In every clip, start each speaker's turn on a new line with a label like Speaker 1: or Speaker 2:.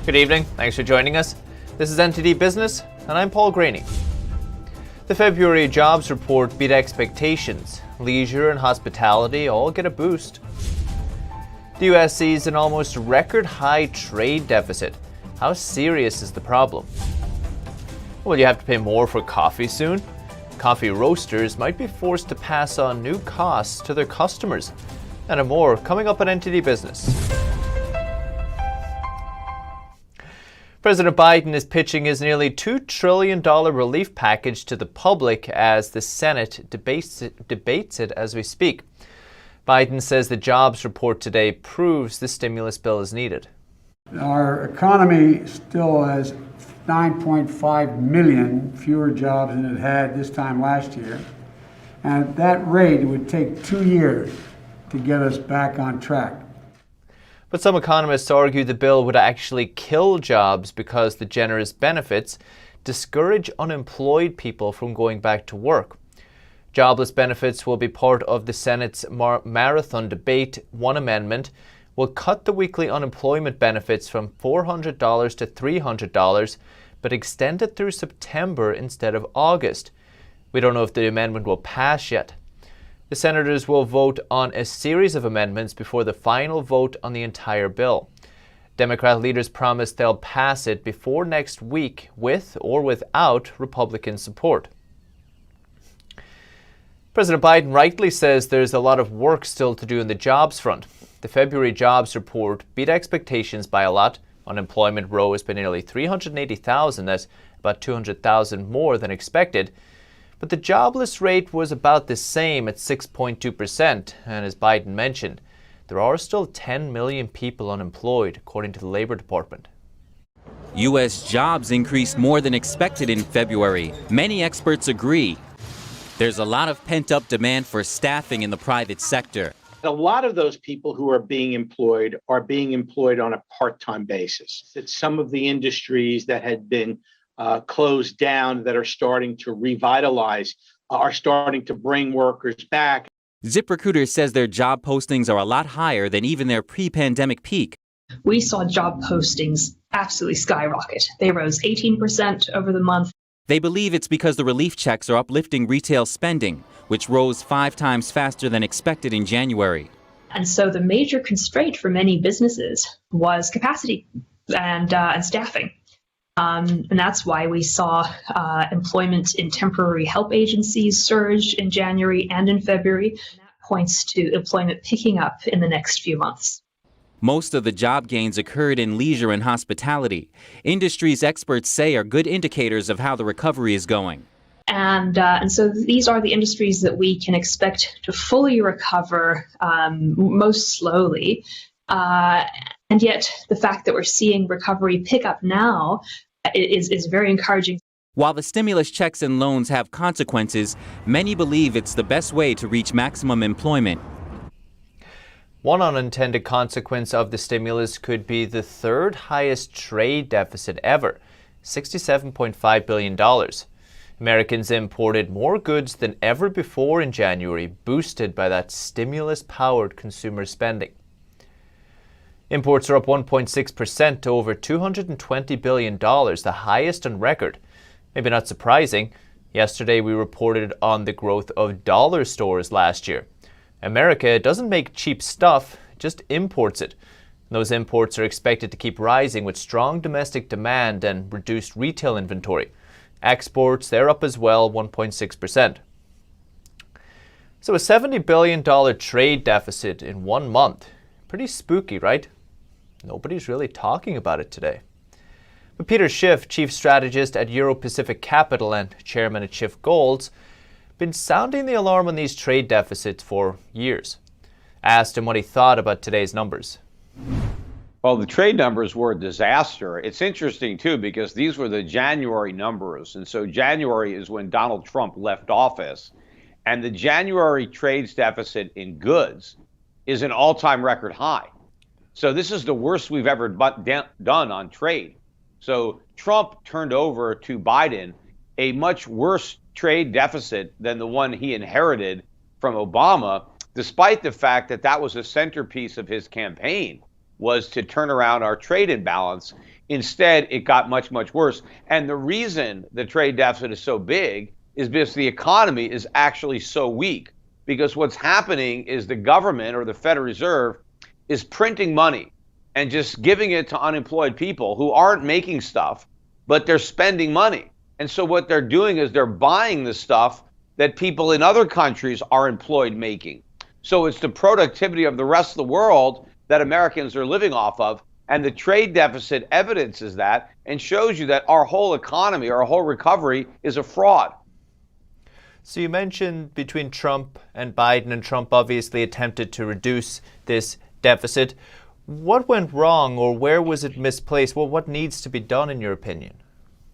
Speaker 1: Good evening. Thanks for joining us. This is NTD Business, and I'm Paul Graney. The February jobs report beat expectations. Leisure and hospitality all get a boost. The U.S. sees an almost record-high trade deficit. How serious is the problem? Will you have to pay more for coffee soon? Coffee roasters might be forced to pass on new costs to their customers. And more coming up on NTD Business. President Biden is pitching his nearly $2 trillion relief package to the public as the Senate debates it as we speak. Biden says the jobs report today proves the stimulus bill is needed.
Speaker 2: Our economy still has 9.5 million fewer jobs than it had this time last year. And at that rate, it would take 2 years to get us back on track.
Speaker 1: But some economists argue the bill would actually kill jobs because the generous benefits discourage unemployed people from going back to work. Jobless benefits will be part of the Senate's marathon debate. One amendment will cut the weekly unemployment benefits from $400 to $300, but extend it through September instead of August. We don't know if the amendment will pass yet. The senators will vote on a series of amendments before the final vote on the entire bill. Democrat leaders promise they'll pass it before next week with or without Republican support. President Biden rightly says there's a lot of work still to do in the jobs front. The February jobs report beat expectations by a lot. Unemployment rose by nearly 380,000, that's about 200,000 more than expected. But the jobless rate was about the same at 6.2%, and as Biden mentioned, there are still 10 million people unemployed, according to the Labor Department.
Speaker 3: U.S. jobs increased more than expected in February. Many experts agree. There's a lot of pent-up demand for staffing in the private sector.
Speaker 4: A lot of those people who are being employed on a part-time basis. That some of the industries that had been closed down that are starting to revitalize are starting to bring workers back.
Speaker 3: ZipRecruiter says their job postings are a lot higher than even their pre-pandemic peak.
Speaker 5: We saw job postings absolutely skyrocket. They rose 18% over the month.
Speaker 3: They believe it's because the relief checks are uplifting retail spending, which rose 5 times faster than expected in January.
Speaker 5: And so the major constraint for many businesses was capacity and staffing. And that's why we saw employment in temporary help agencies surge in January and in February. And that points to employment picking up in the next few months.
Speaker 3: Most of the job gains occurred in leisure and hospitality. Industries experts say are good indicators of how the recovery is going.
Speaker 5: And so these are the industries that we can expect to fully recover most slowly. And yet the fact that we're seeing recovery pick up now is very encouraging.
Speaker 3: While the stimulus checks and loans have consequences, many believe it's the best way to reach maximum employment.
Speaker 1: One unintended consequence of the stimulus could be the third highest trade deficit ever, $67.5 billion. Americans imported more goods than ever before in January, boosted by that stimulus-powered consumer spending. Imports are up 1.6% to over $220 billion, the highest on record. Maybe not surprising. Yesterday we reported on the growth of dollar stores last year. America doesn't make cheap stuff, it just imports it. Those imports are expected to keep rising with strong domestic demand and reduced retail inventory. Exports, they're up as well, 1.6%. So a $70 billion trade deficit in 1 month. Pretty spooky, right? Nobody's really talking about it today. But Peter Schiff, chief strategist at Euro-Pacific Capital and chairman at Schiff Golds, been sounding the alarm on these trade deficits for years. Asked him what he thought about today's numbers.
Speaker 6: Well, the trade numbers were a disaster. It's interesting, too, because these were the January numbers. And so January is when Donald Trump left office. And the January trade deficit in goods is an all-time record high. So this is the worst we've ever done on trade. So Trump turned over to Biden a much worse trade deficit than the one he inherited from Obama, despite the fact that that was a centerpiece of his campaign, was to turn around our trade imbalance. Instead, it got much, much worse. And the reason the trade deficit is so big is because the economy is actually so weak. Because what's happening is the government or the Federal Reserve is printing money and just giving it to unemployed people who aren't making stuff, but they're spending money. And so what they're doing is they're buying the stuff that people in other countries are employed making. So it's the productivity of the rest of the world that Americans are living off of. And the trade deficit evidences that and shows you that our whole economy, our whole recovery is a fraud.
Speaker 1: So you mentioned between Trump and Biden, and Trump obviously attempted to reduce this deficit. What went wrong, or where was it misplaced? Well, what needs to be done in your opinion?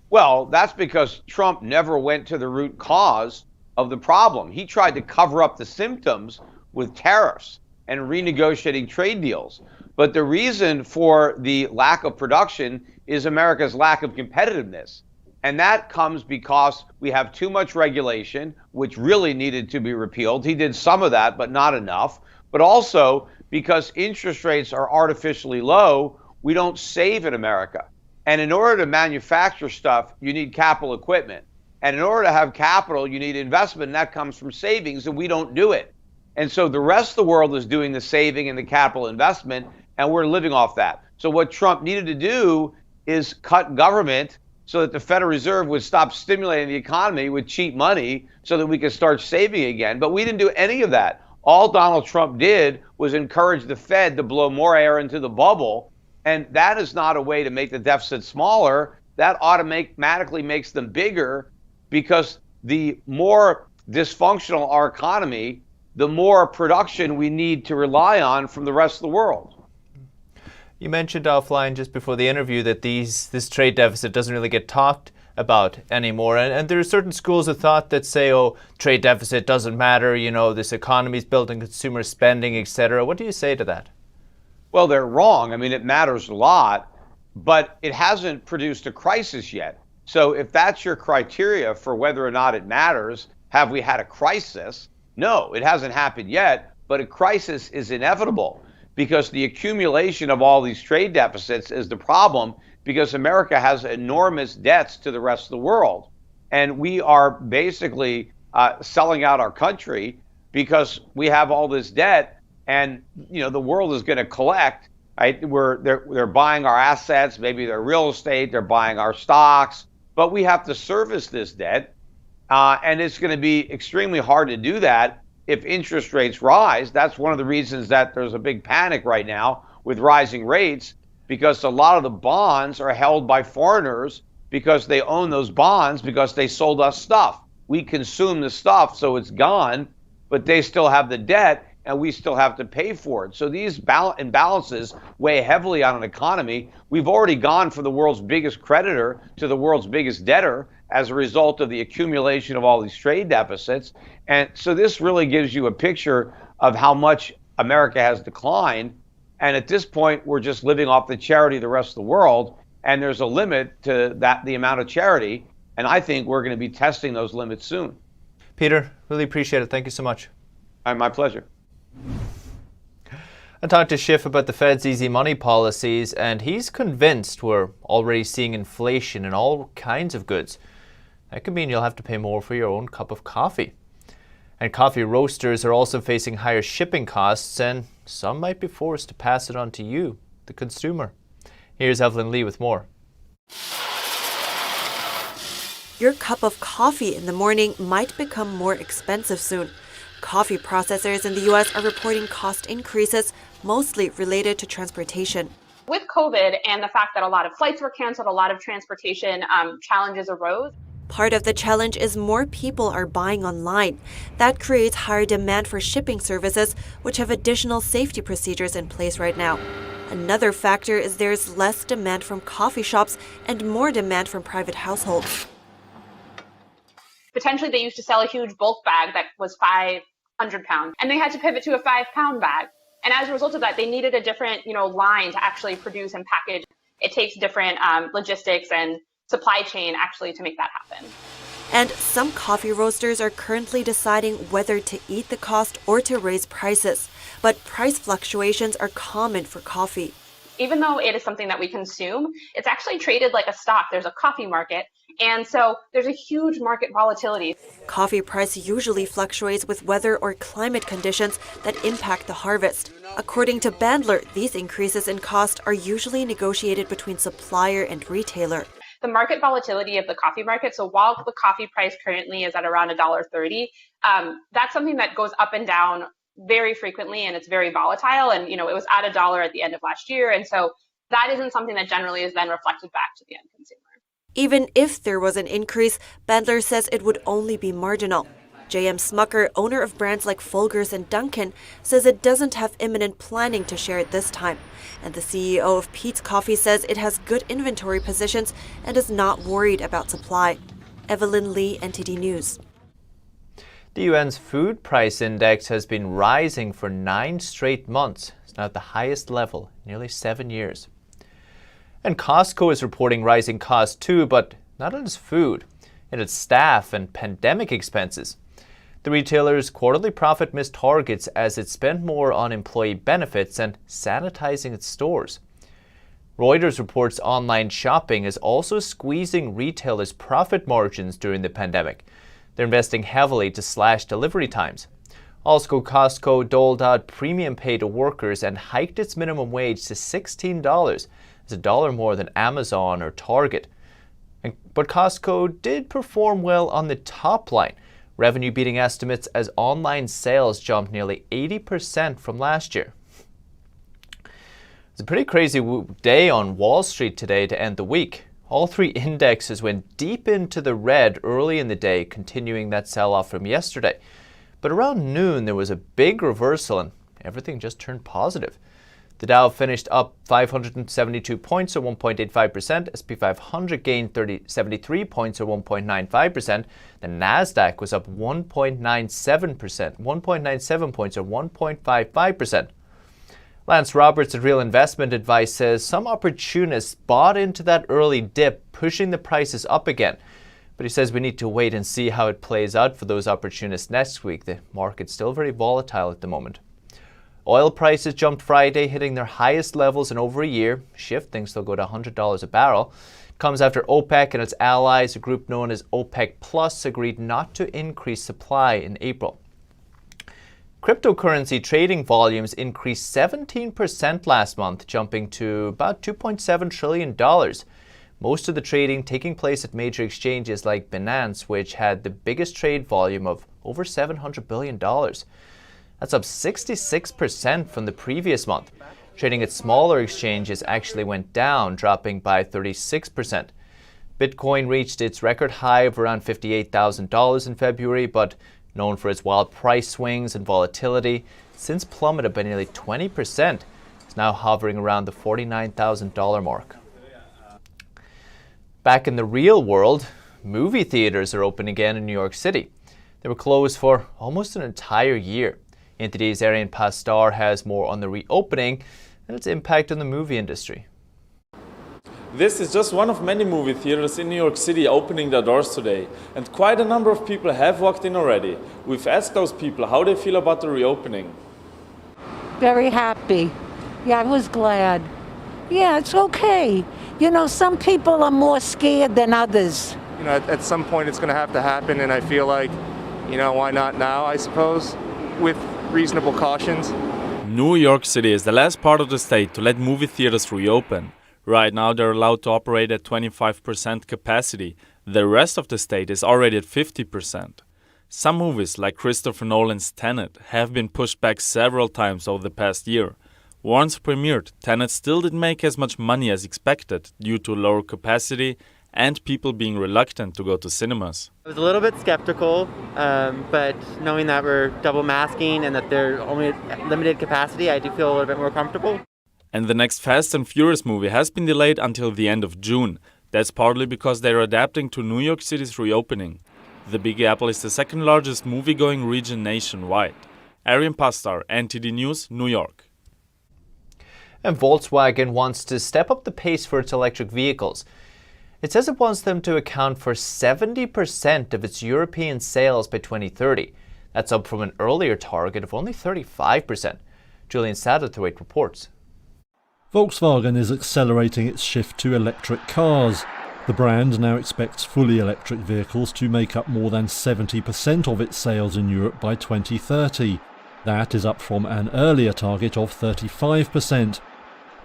Speaker 6: Well, that's because Trump never went to the root cause of the problem. He tried to cover up the symptoms with tariffs and renegotiating trade deals. But the reason for the lack of production is America's lack of competitiveness. And that comes because we have too much regulation, which really needed to be repealed. He did some of that, but not enough. But also because interest rates are artificially low, we don't save in America. And in order to manufacture stuff, you need capital equipment. And in order to have capital, you need investment, and that comes from savings, and we don't do it. And so the rest of the world is doing the saving and the capital investment, and we're living off that. So what Trump needed to do is cut government so that the Federal Reserve would stop stimulating the economy with cheap money so that we could start saving again. But we didn't do any of that. All Donald Trump did was encourage the Fed to blow more air into the bubble. And that is not a way to make the deficit smaller. That automatically makes them bigger, because the more dysfunctional our economy, the more production we need to rely on from the rest of the world.
Speaker 1: You mentioned offline just before the interview that this trade deficit doesn't really get talked about anymore. And there are certain schools of thought that say, oh, trade deficit doesn't matter, this economy is built on consumer spending, etc. What do you say to that?
Speaker 6: Well, they're wrong. I mean, it matters a lot, but it hasn't produced a crisis yet. So if that's your criteria for whether or not it matters, have we had a crisis? No, it hasn't happened yet, but a crisis is inevitable, because the accumulation of all these trade deficits is the problem, because America has enormous debts to the rest of the world. And we are basically selling out our country because we have all this debt, and the world is going to collect. Right? They're buying our assets, maybe their real estate, they're buying our stocks, but we have to service this debt. And it's going to be extremely hard to do that if interest rates rise. That's one of the reasons that there's a big panic right now with rising rates, because a lot of the bonds are held by foreigners because they own those bonds because they sold us stuff. We consume the stuff, so it's gone, but they still have the debt and we still have to pay for it. So these imbalances weigh heavily on an economy. We've already gone from the world's biggest creditor to the world's biggest debtor as a result of the accumulation of all these trade deficits. And so this really gives you a picture of how much America has declined. And at this point, we're just living off the charity of the rest of the world. And there's a limit to the amount of charity. And I think we're going to be testing those limits soon.
Speaker 1: Peter, really appreciate it. Thank you so much.
Speaker 6: My pleasure.
Speaker 1: I talked to Schiff about the Fed's easy money policies, and he's convinced we're already seeing inflation in all kinds of goods. That could mean you'll have to pay more for your own cup of coffee. And coffee roasters are also facing higher shipping costs, and some might be forced to pass it on to you, the consumer. Here's Evelyn Lee with more.
Speaker 7: Your cup of coffee in the morning might become more expensive soon. Coffee processors in the U.S. are reporting cost increases, mostly related to transportation.
Speaker 8: With COVID and the fact that a lot of flights were canceled, a lot of transportation challenges arose.
Speaker 7: Part of the challenge is more people are buying online. That creates higher demand for shipping services, which have additional safety procedures in place right now. Another factor is there's less demand from coffee shops and more demand from private households.
Speaker 8: Potentially, they used to sell a huge bulk bag that was 500 pounds, and they had to pivot to a 5-pound bag. And as a result of that, they needed a different, line to actually produce and package. It takes different logistics and supply chain actually to make that happen.
Speaker 7: And some coffee roasters are currently deciding whether to eat the cost or to raise prices. But price fluctuations are common for coffee.
Speaker 8: even though it is something that we consume, it's actually traded like a stock. There's a coffee market. And so there's a huge market volatility.
Speaker 7: Coffee price usually fluctuates with weather or climate conditions that impact the harvest. According to Bandler, these increases in cost are usually negotiated between supplier and retailer.
Speaker 8: The market volatility of the coffee market, so while the coffee price currently is at around $1.30, that's something that goes up and down very frequently, and it's very volatile. And, it was at $1 at the end of last year. And so that isn't something that generally is then reflected back to the end consumer.
Speaker 7: Even if there was an increase, Bandler says it would only be marginal. J.M. Smucker, owner of brands like Folgers and Dunkin', says it doesn't have imminent planning to share it this time. And the CEO of Peet's Coffee says it has good inventory positions and is not worried about supply. Evelyn Lee, NTD News.
Speaker 1: The UN's food price index has been rising for 9 straight months. It's now at the highest level in nearly 7 years. And Costco is reporting rising costs too, but not in its food, in its staff and pandemic expenses. The retailer's quarterly profit missed targets as it spent more on employee benefits and sanitizing its stores. Reuters reports online shopping is also squeezing retailers' profit margins during the pandemic. They're investing heavily to slash delivery times. Also, Costco doled out premium pay to workers and hiked its minimum wage to $16. It's $1 more than Amazon or Target. But Costco did perform well on the top line, revenue beating estimates as online sales jumped nearly 80% from last year. It's a pretty crazy day on Wall Street today to end the week. All 3 indexes went deep into the red early in the day, continuing that sell-off from yesterday. But around noon, there was a big reversal and everything just turned positive. The Dow finished up 572 points or 1.85%. SP 500 gained 73 points or 1.95%. The Nasdaq was up 1.97 points or 1.55%. Lance Roberts at Real Investment Advice says some opportunists bought into that early dip, pushing the prices up again. But he says we need to wait and see how it plays out for those opportunists next week. The market's still very volatile at the moment. Oil prices jumped Friday, hitting their highest levels in over a year. Shift thinks they'll go to $100 a barrel. It comes after OPEC and its allies, a group known as OPEC Plus, agreed not to increase supply in April. Cryptocurrency trading volumes increased 17% last month, jumping to about $2.7 trillion. Most of the trading taking place at major exchanges like Binance, which had the biggest trade volume of over $700 billion. That's up 66% from the previous month. Trading at smaller exchanges actually went down, dropping by 36%. Bitcoin reached its record high of around $58,000 in February, but known for its wild price swings and volatility, since plummeted by nearly 20%. It's now hovering around the $49,000 mark. Back in the real world, movie theaters are open again in New York City. They were closed for almost an entire year. NTD's Arian Pastar has more on the reopening and its impact on the movie industry.
Speaker 9: This is just one of many movie theaters in New York City opening their doors today, and quite a number of people have walked in already. We've asked those people how they feel about the reopening.
Speaker 10: Very happy. Yeah, I was glad. Yeah, it's okay. Some people are more scared than others.
Speaker 11: At some point it's going to have to happen, and I feel like, why not now, I suppose, with reasonable cautions.
Speaker 9: New York City is the last part of the state to let movie theaters reopen. Right now they're allowed to operate at 25% capacity. The rest of the state is already at 50%. Some movies, like Christopher Nolan's Tenet, have been pushed back several times over the past year. Once premiered, Tenet still didn't make as much money as expected due to lower capacity and people being reluctant to go to cinemas.
Speaker 12: I was a little bit skeptical, but knowing that we're double masking and that they're only limited capacity, I do feel a little bit more comfortable.
Speaker 9: And the next Fast and Furious movie has been delayed until the end of June. That's partly because they're adapting to New York City's reopening. The Big Apple is the second largest movie-going region nationwide. Arian Pastar, NTD News, New York.
Speaker 1: And Volkswagen wants to step up the pace for its electric vehicles. It says it wants them to account for 70% of its European sales by 2030. That's up from an earlier target of only 35%. Julian Satterthwaite reports.
Speaker 13: Volkswagen is accelerating its shift to electric cars. The brand now expects fully electric vehicles to make up more than 70% of its sales in Europe by 2030. That is up from an earlier target of 35%.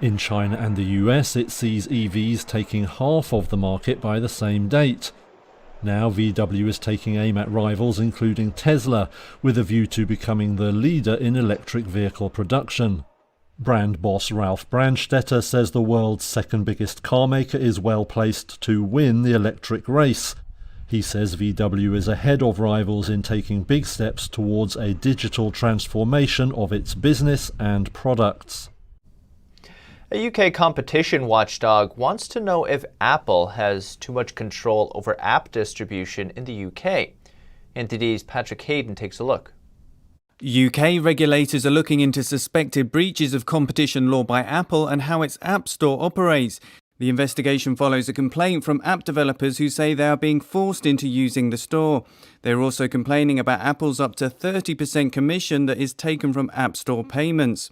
Speaker 13: In China and the US, it sees EVs taking half of the market by the same date. Now VW is taking aim at rivals including Tesla, with a view to becoming the leader in electric vehicle production. Brand boss Ralph Brandstetter says the world's second biggest car maker is well placed to win the electric race. He says VW is ahead of rivals in taking big steps towards a digital transformation of its business and products.
Speaker 1: A UK competition watchdog wants to know if Apple has too much control over app distribution in the UK. NTD's Patrick Hayden takes a look.
Speaker 14: UK regulators are looking into suspected breaches of competition law by Apple and how its App Store operates. The investigation follows a complaint from app developers who say they are being forced into using the store. They're also complaining about Apple's up to 30% commission that is taken from App Store payments.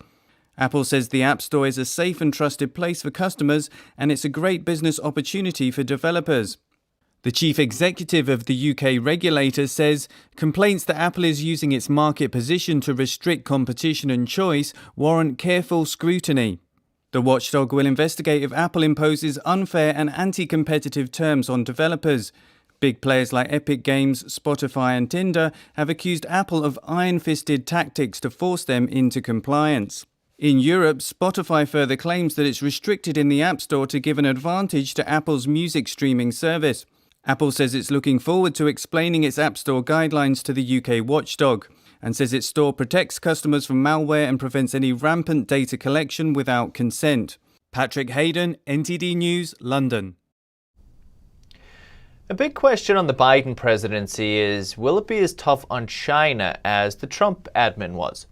Speaker 14: Apple says the App Store is a safe and trusted place for customers, and it's a great business opportunity for developers. The chief executive of the UK regulator says complaints that Apple is using its market position to restrict competition and choice warrant careful scrutiny. The watchdog will investigate if Apple imposes unfair and anti-competitive terms on developers. Big players like Epic Games, Spotify and Tinder have accused Apple of iron-fisted tactics to force them into compliance. In Europe, Spotify further claims that it's restricted in the App Store to give an advantage to Apple's music streaming service. Apple says it's looking forward to explaining its App Store guidelines to the UK watchdog, and says its store protects customers from malware and prevents any rampant data collection without consent. Patrick Hayden, NTD News, London.
Speaker 1: A big question on the Biden presidency is, will it be as tough on China as the Trump admin was?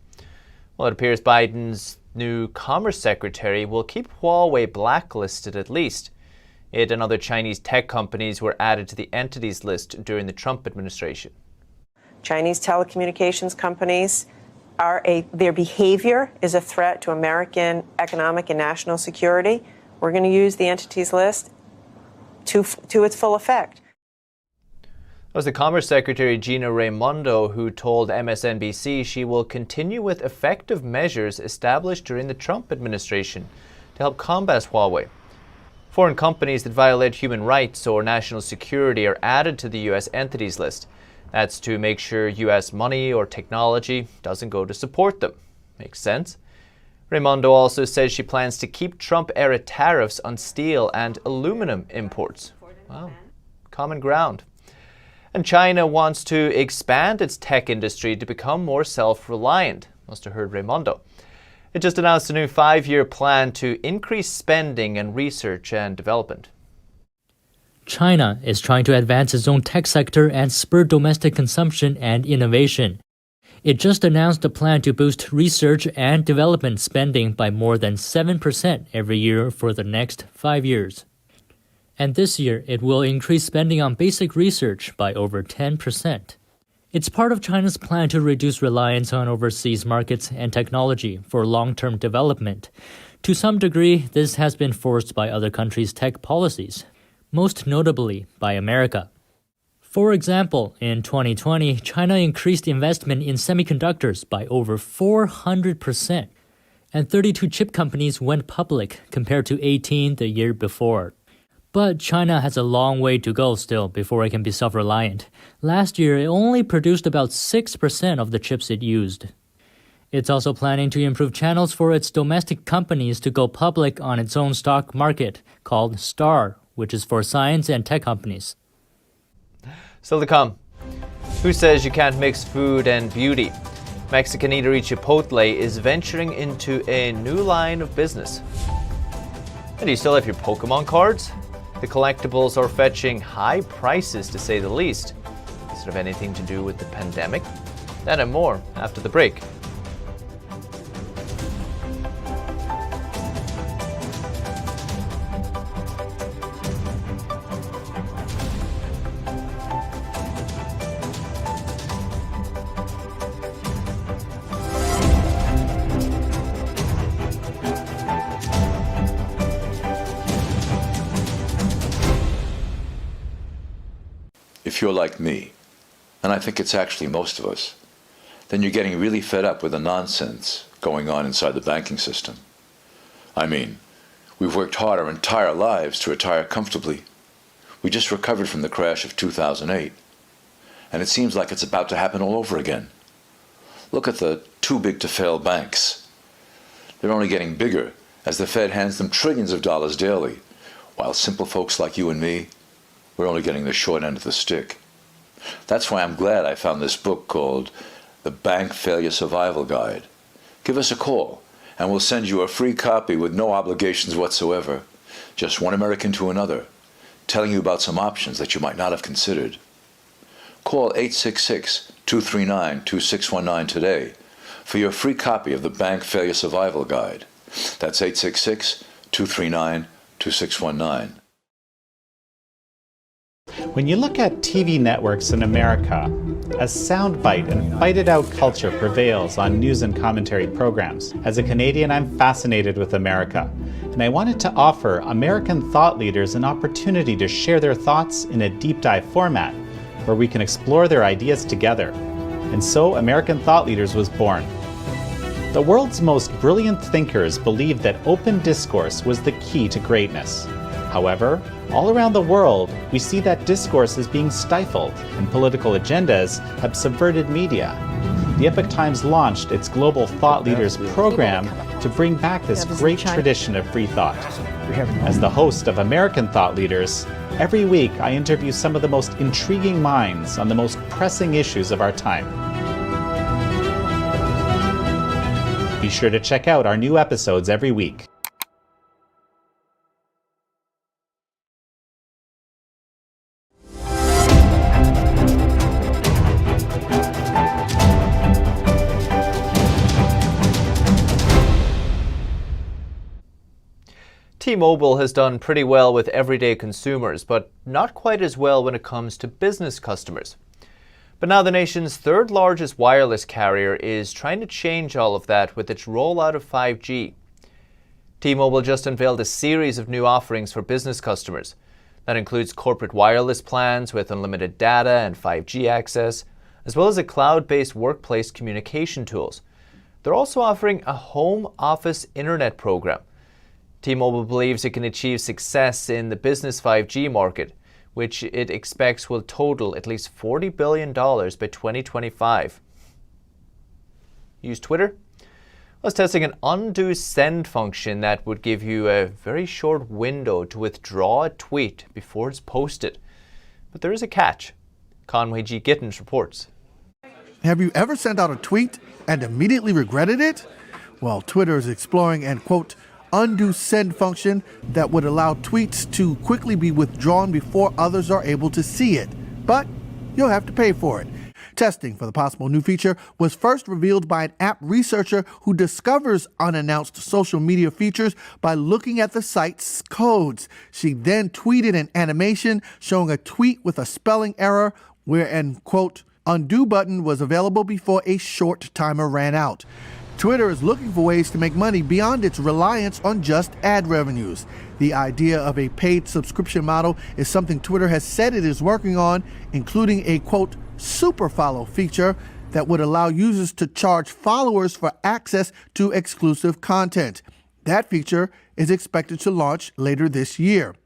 Speaker 1: Well, it appears Biden's new Commerce Secretary will keep Huawei blacklisted at least. It and other Chinese tech companies were added to the entities list during the Trump administration.
Speaker 15: Chinese telecommunications companies their behavior is a threat to American economic and national security. We're going to use the entities list to its full effect.
Speaker 1: It was the Commerce Secretary Gina Raimondo who told MSNBC she will continue with effective measures established during the Trump administration to help combat Huawei. Foreign companies that violate human rights or national security are added to the U.S. entities list. That's to make sure U.S. money or technology doesn't go to support them. Makes sense. Raimondo also says she plans to keep Trump-era tariffs on steel and aluminum imports. Wow, common ground. And China wants to expand its tech industry to become more self-reliant. Must have heard Raimondo. It just announced a new 5-year plan to increase spending and research and development.
Speaker 16: China is trying to advance its own tech sector and spur domestic consumption and innovation. It just announced a plan to boost research and development spending by more than 7% every year for the next 5 years. And this year, it will increase spending on basic research by over 10%. It's part of China's plan to reduce reliance on overseas markets and technology for long-term development. To some degree, this has been forced by other countries' tech policies, most notably by America. For example, in 2020, China increased investment in semiconductors by over 400%, and 32 chip companies went public compared to 18 the year before. But China has a long way to go still before it can be self-reliant. Last year, it only produced about 6% of the chips it used. It's also planning to improve channels for its domestic companies to go public on its own stock market, called STAR, which is for science and tech companies.
Speaker 1: Still to come. Who says you can't mix food and beauty? Mexican eatery Chipotle is venturing into a new line of business. And do you still have your Pokemon cards? The collectibles are fetching high prices, to say the least. Does it have anything to do with the pandemic? That and more after the break.
Speaker 17: if you're like me, and I think it's actually most of us, then you're getting really fed up with the nonsense going on inside the banking system. I mean, we've worked hard our entire lives to retire comfortably. We just recovered from the crash of 2008, and it seems like it's about to happen all over again. Look at the too-big-to-fail banks. They're only getting bigger as the Fed hands them trillions of dollars daily, while simple folks like you and me, we're only getting the short end of the stick. That's why I'm glad I found this book called The Bank Failure Survival Guide. Give us a call, and we'll send you a free copy with no obligations whatsoever, just one American to another, telling you about some options that you might not have considered. Call 866-239-2619 today for your free copy of the Bank Failure Survival Guide. That's 866-239-2619.
Speaker 18: When you look at TV networks in America, a soundbite and fight-it-out culture prevails on news and commentary programs. As a Canadian, I'm fascinated with America, and I wanted to offer American thought leaders an opportunity to share their thoughts in a deep dive format, where we can explore their ideas together. And so American Thought Leaders was born. The world's most brilliant thinkers believed that open discourse was the key to greatness. However, all around the world, we see that discourse is being stifled, and political agendas have subverted media. The Epoch Times launched its Global Thought Leaders program to bring back this great tradition of free thought. As the host of American Thought Leaders, every week I interview some of the most intriguing minds on the most pressing issues of our time. Be sure to check out our new episodes every week.
Speaker 1: T-Mobile has done pretty well with everyday consumers, but not quite as well when it comes to business customers. But now the nation's third largest wireless carrier is trying to change all of that with its rollout of 5G. T-Mobile just unveiled a series of new offerings for business customers. That includes corporate wireless plans with unlimited data and 5G access, as well as a cloud-based workplace communication tools. They're also offering a home office internet program. T-Mobile believes it can achieve success in the business 5G market, which it expects will total at least $40 billion by 2025. Use Twitter? I was testing an undo send function that would give you a very short window to withdraw a tweet before it's posted. But there is a catch. Conway G. Gittins reports.
Speaker 19: Have you ever sent out a tweet and immediately regretted it? Well, Twitter is exploring an, quote, undo send function that would allow tweets to quickly be withdrawn before others are able to see it. But you'll have to pay for it. Testing for the possible new feature was first revealed by an app researcher who discovers unannounced social media features by looking at the site's codes. She then tweeted an animation showing a tweet with a spelling error where an, quote, undo button was available before a short timer ran out. Twitter is looking for ways to make money beyond its reliance on just ad revenues. The idea of a paid subscription model is something Twitter has said it is working on, including a, quote, super follow feature that would allow users to charge followers for access to exclusive content. That feature is expected to launch later this year.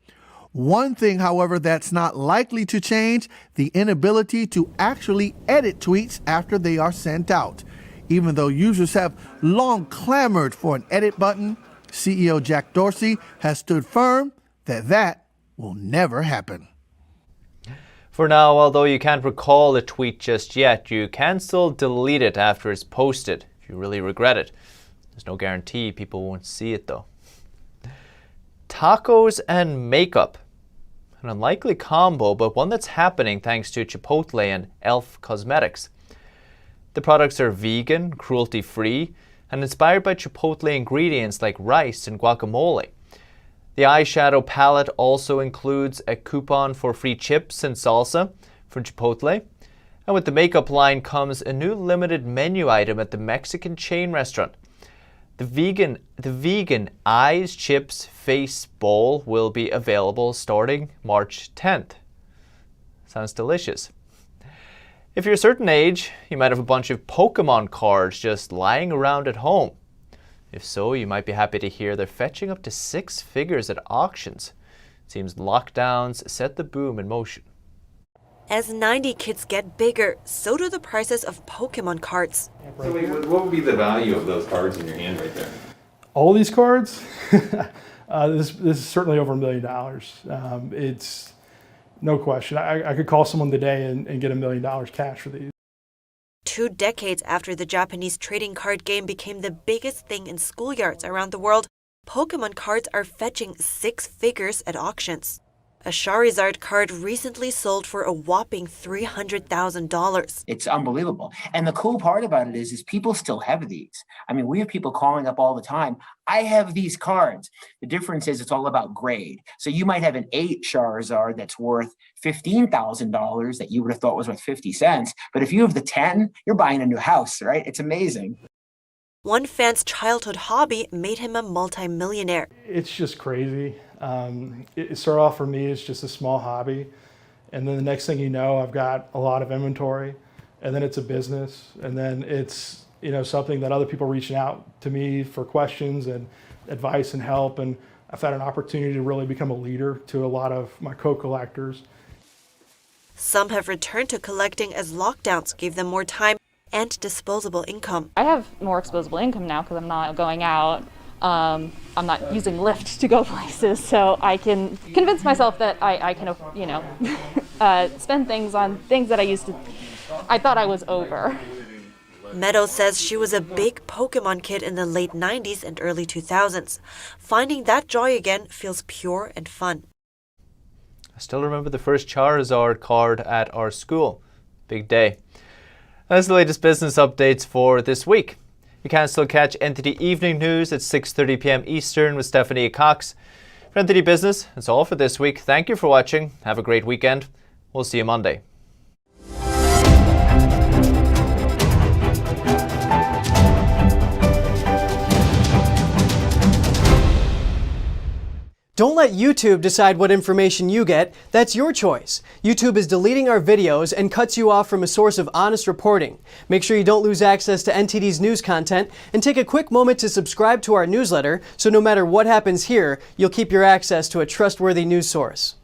Speaker 19: One thing, however, that's not likely to change, the inability to actually edit tweets after they are sent out. Even though users have long clamored for an edit button, CEO Jack Dorsey has stood firm that that will never happen.
Speaker 1: For now, although you can't recall a tweet just yet, you can still delete it after it's posted if you really regret it. There's no guarantee people won't see it though. Tacos and makeup. An unlikely combo, but one that's happening thanks to Chipotle and Elf Cosmetics. The products are vegan, cruelty-free, and inspired by Chipotle ingredients like rice and guacamole. The eyeshadow palette also includes a coupon for free chips and salsa from Chipotle. And with the makeup line comes a new limited menu item at the Mexican chain restaurant. The vegan Eyes Chips Face Bowl will be available starting March 10th. Sounds delicious. If you're a certain age, you might have a bunch of Pokemon cards just lying around at home. If so, you might be happy to hear they're fetching up to 6 figures at auctions. It seems lockdowns set the boom in motion.
Speaker 7: As 90 kids get bigger, so do the prices of Pokemon cards.
Speaker 20: So wait, what would be the value of those cards in your hand right there?
Speaker 21: All these cards? This is certainly over $1 million. It's no question. I could call someone today and get $1 million cash for these.
Speaker 7: 2 decades after the Japanese trading card game became the biggest thing in schoolyards around the world, Pokemon cards are fetching 6 figures at auctions. A Charizard card recently sold for a whopping $300,000.
Speaker 22: It's unbelievable. And the cool part about it is people still have these. I mean, we have people calling up all the time. I have these cards. The difference is it's all about grade. So you might have an 8 Charizard that's worth $15,000 that you would have thought was worth 50 cents. But if you have the 10, you're buying a new house, right? It's amazing.
Speaker 7: One fan's childhood hobby made him a multimillionaire.
Speaker 21: It's just crazy. It started off for me as just a small hobby. And then the next thing you know, I've got a lot of inventory. And then it's a business. And then it's, something that other people are reaching out to me for questions and advice and help. And I've had an opportunity to really become a leader to a lot of my co-collectors.
Speaker 7: Some have returned to collecting as lockdowns gave them more time and disposable income.
Speaker 23: I have more disposable income now because I'm not going out. I'm not using Lyft to go places, so I can convince myself that I can, spend things on things that I thought I was over.
Speaker 7: Meadow says she was a big Pokemon kid in the late 90s and early 2000s. Finding that joy again feels pure and fun.
Speaker 1: I still remember the first Charizard card at our school. Big day. That's the latest business updates for this week. You can still catch NTD Evening News at 6:30 p.m. Eastern with Stephanie Cox. For NTD Business, that's all for this week. Thank you for watching. Have a great weekend. We'll see you Monday.
Speaker 24: Don't let YouTube decide what information you get. That's your choice. YouTube is deleting our videos and cuts you off from a source of honest reporting. Make sure you don't lose access to NTD's news content and take a quick moment to subscribe to our newsletter so no matter what happens here, you'll keep your access to a trustworthy news source.